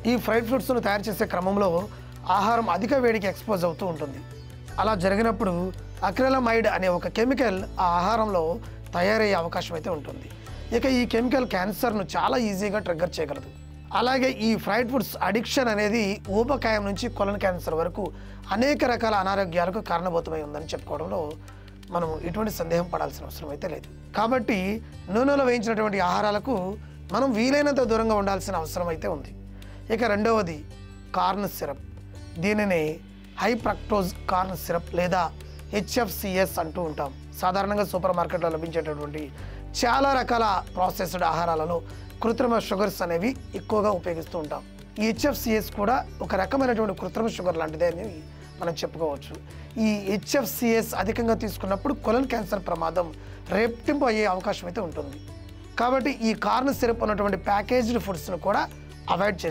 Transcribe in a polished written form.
ఈ ఫ్రైడ్ ఫ్రూట్స్ను తయారు చేసే క్రమంలో ఆహారం అధిక వేడికి ఎక్స్పోజ్ అవుతూ ఉంటుంది. అలా జరిగినప్పుడు అక్రిలమైడ్ అనే ఒక కెమికల్ ఆ ఆహారంలో తయారయ్యే అవకాశం అయితే ఉంటుంది. ఇక ఈ కెమికల్ క్యాన్సర్ను చాలా ఈజీగా ట్రిగ్గర్ చేయగలదు. అలాగే ఈ ఫ్రైడ్ ఫుడ్స్ అడిక్షన్ అనేది ఊబకాయం నుంచి కొలన్ క్యాన్సర్ వరకు అనేక రకాల అనారోగ్యాలకు కారణభూతమై ఉందని చెప్పుకోవడంలో మనం ఎటువంటి సందేహం పడాల్సిన అవసరం అయితే లేదు. కాబట్టి నూనెలో వేయించినటువంటి ఆహారాలకు మనం వీలైనంత దూరంగా ఉండాల్సిన అవసరం అయితే ఉంది. ఇక రెండవది కార్న్ సిరప్. దీనిని హై ఫ్రక్టోజ్ కార్న్ సిరప్ లేదా HFCS అంటూ ఉంటాం. సాధారణంగా సూపర్ మార్కెట్లో లభించేటటువంటి చాలా రకాల ప్రాసెస్డ్ ఆహారాలలో కృత్రిమ షుగర్స్ అనేవి ఎక్కువగా ఉపయోగిస్తూ ఉంటాం. ఈ HFCS కూడా ఒక రకమైనటువంటి కృత్రిమ షుగర్ లాంటిదే అని మనం చెప్పుకోవచ్చు. ఈ HFCS అధికంగా తీసుకున్నప్పుడు కొలన్ క్యాన్సర్ ప్రమాదం రెట్టింపు అయ్యే అవకాశం అయితే ఉంటుంది. కాబట్టి ఈ కార్న్ సిరప్ ఉన్నటువంటి ప్యాకేజ్డ్ ఫుడ్స్ను కూడా అవాయిడ్ చేస్తే